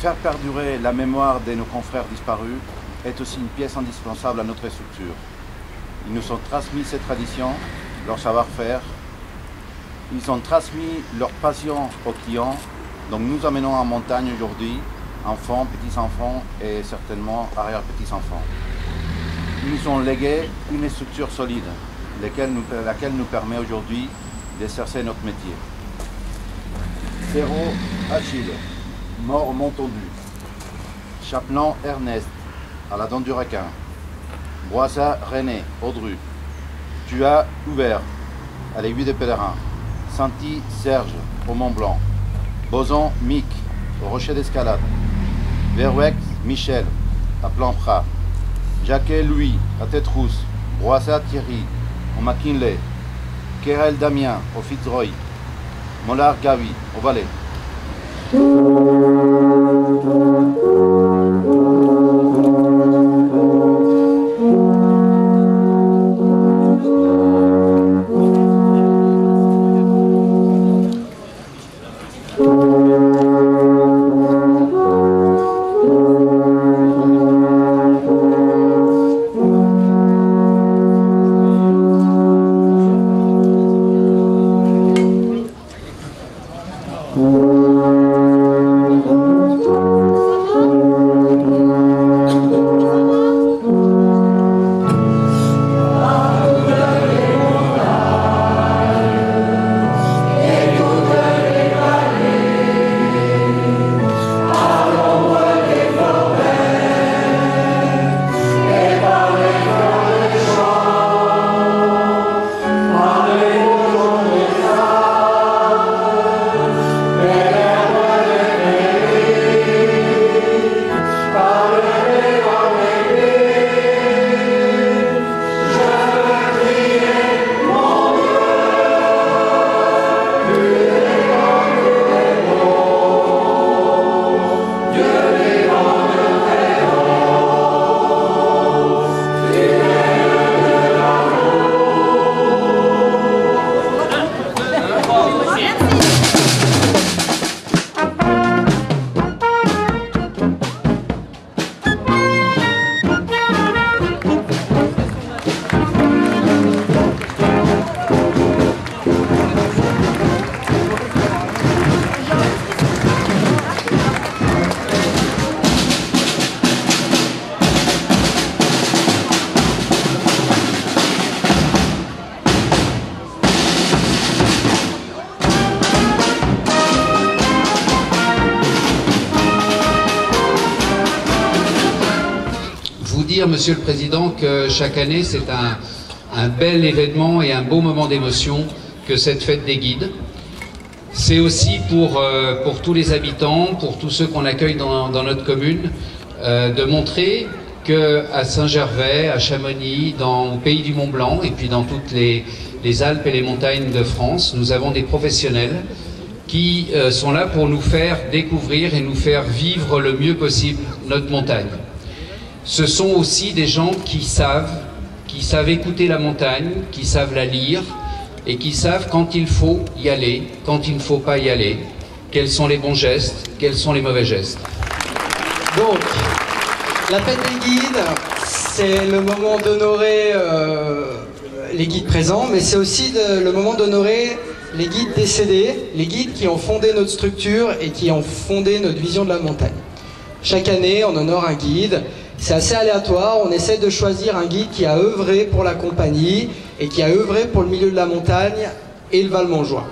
Faire perdurer la mémoire de nos confrères disparus est aussi une pièce indispensable à notre structure. Ils nous ont transmis ces traditions, leur savoir-faire. Ils ont transmis leur passion aux clients. Donc nous amenons en montagne aujourd'hui, enfants, petits-enfants et certainement arrière-petits-enfants. Ils nous ont légué une structure solide, laquelle nous permet aujourd'hui d'exercer notre métier. Ferraud Achille, mort au Mont-Tondu. Chapelain Ernest, à la Dent du Requin. Boissa René, Audru. Tuat Hubert, à l'Aiguille des Pèlerins. Santi Serge, au Mont Blanc. Boson Mick, au Rocher d'Escalade. Verwex Michel, à Plan-Prat. Jacquet Louis, à Tête-Rousse. Boissa Thierry, au McKinley. Kerel Damien, au Fitzroy. Mollard Gavi, au Valais. Monsieur le Président, que chaque année c'est un bel événement et un beau moment d'émotion que cette fête des guides. C'est aussi pour tous les habitants, pour tous ceux qu'on accueille dans notre commune, de montrer qu'à Saint-Gervais, à Chamonix, au pays du Mont-Blanc et puis dans toutes les Alpes et les montagnes de France, nous avons des professionnels qui sont là pour nous faire découvrir et nous faire vivre le mieux possible notre montagne. Ce sont aussi des gens qui savent écouter la montagne, qui savent la lire et qui savent quand il faut y aller, quand il ne faut pas y aller, quels sont les bons gestes, quels sont les mauvais gestes. Donc, la fête des guides, c'est le moment d'honorer les guides présents, mais c'est aussi le moment d'honorer les guides décédés, les guides qui ont fondé notre structure et qui ont fondé notre vision de la montagne. Chaque année, on honore un guide. C'est assez aléatoire, on essaie de choisir un guide qui a œuvré pour la compagnie et qui a œuvré pour le milieu de la montagne et le Val-Montjoie.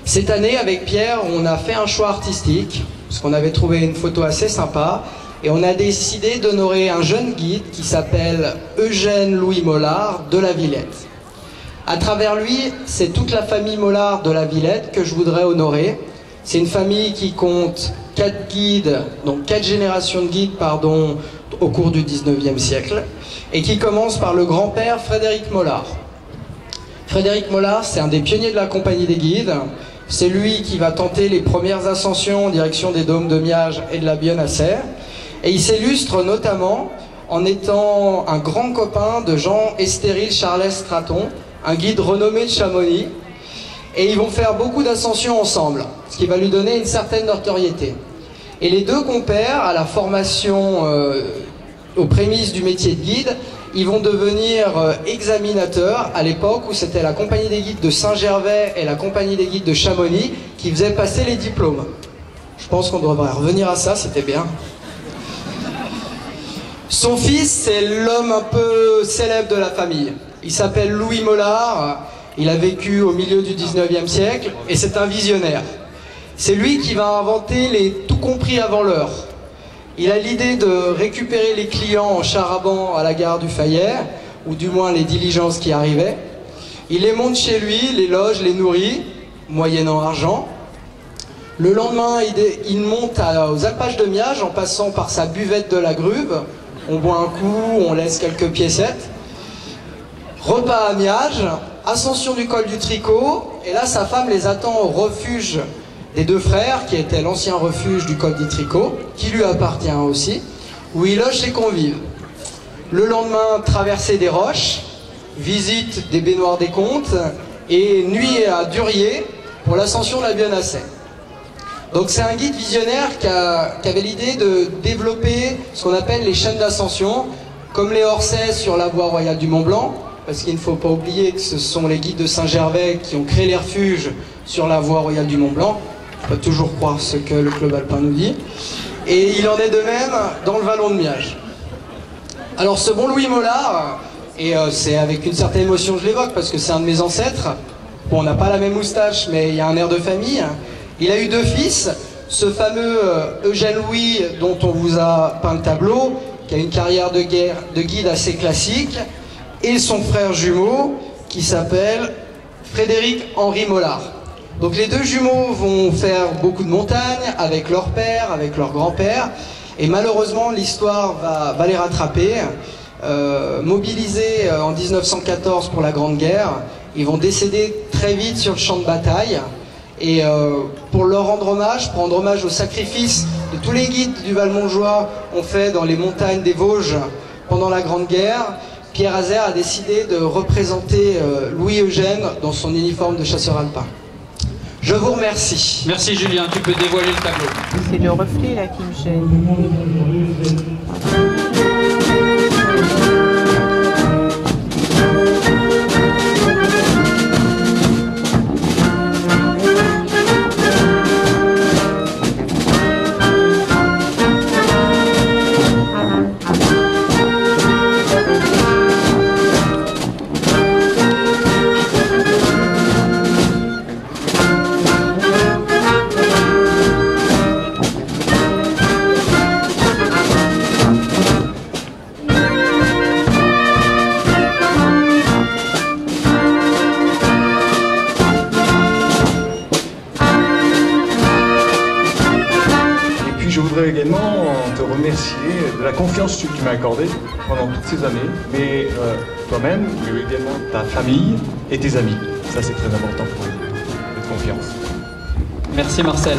Cette année, avec Pierre, on a fait un choix artistique, parce qu'on avait trouvé une photo assez sympa, et on a décidé d'honorer un jeune guide qui s'appelle Eugène Louis Mollard de la Villette. À travers lui, c'est toute la famille Mollard de la Villette que je voudrais honorer. C'est une famille qui compte 4 guides, donc 4 générations de guides, pardon, au cours du 19e siècle, et qui commence par le grand-père Frédéric Mollard. Frédéric Mollard, c'est un des pionniers de la compagnie des guides. C'est lui qui va tenter les premières ascensions en direction des dômes de Miage et de la Bionnassay. Et il s'illustre notamment en étant un grand copain de Jean Estéril Charles Straton, un guide renommé de Chamonix. Et ils vont faire beaucoup d'ascensions ensemble, ce qui va lui donner une certaine notoriété. Et les deux compères, à la formation aux prémices du métier de guide, ils vont devenir examinateurs à l'époque où c'était la compagnie des guides de Saint-Gervais et la compagnie des guides de Chamonix qui faisaient passer les diplômes. Je pense qu'on devrait revenir à ça, c'était bien. Son fils, c'est l'homme un peu célèbre de la famille. Il s'appelle Louis Mollard, il a vécu au milieu du 19e siècle et c'est un visionnaire. C'est lui qui va inventer les tout compris avant l'heure. Il a l'idée de récupérer les clients en char-à-banc à la gare du Fayet, ou du moins les diligences qui arrivaient. Il les monte chez lui, les loge, les nourrit, moyennant argent. Le lendemain, il monte aux alpages de Miage en passant par sa buvette de la Gruve. On boit un coup, on laisse quelques piécettes. Repas à Miage, ascension du col du Tricot, et là sa femme les attend au refuge des deux frères, qui était l'ancien refuge du col du Tricot, qui lui appartient aussi, où il loge ses convives. Le lendemain, traversée des roches, visite des baignoires des Comtes, et nuit à Durier pour l'ascension de la Bionnassay. Donc c'est un guide visionnaire qui avait l'idée de développer ce qu'on appelle les chaînes d'ascension, comme les Orsay sur la voie royale du Mont-Blanc, parce qu'il ne faut pas oublier que ce sont les guides de Saint-Gervais qui ont créé les refuges sur la voie royale du Mont-Blanc. On peut toujours croire ce que le club alpin nous dit. Et il en est de même dans le vallon de Miage. Alors ce bon Louis Mollard, et c'est avec une certaine émotion que je l'évoque parce que c'est un de mes ancêtres. Bon, on n'a pas la même moustache, mais il y a un air de famille. Il a eu deux fils, ce fameux Eugène Louis dont on vous a peint le tableau, qui a une carrière de guide assez classique, et son frère jumeau qui s'appelle Frédéric-Henri Mollard. Donc les deux jumeaux vont faire beaucoup de montagnes avec leur père, avec leur grand-père, et malheureusement l'histoire va les rattraper. Mobilisés en 1914 pour la Grande Guerre, ils vont décéder très vite sur le champ de bataille. Et pour leur rendre hommage au sacrifice de tous les guides du Val-Montjoie ont fait dans les montagnes des Vosges pendant la Grande Guerre, Pierre Azer a décidé de représenter Louis-Eugène dans son uniforme de chasseur alpin. Je vous remercie. Merci Julien, tu peux dévoiler le tableau. C'est le reflet là qui me gêne. Je voudrais également te remercier de la confiance que tu m'as accordée pendant toutes ces années, mais toi-même, mais également ta famille et tes amis. Ça, c'est très important pour eux, cette confiance. Merci Marcel.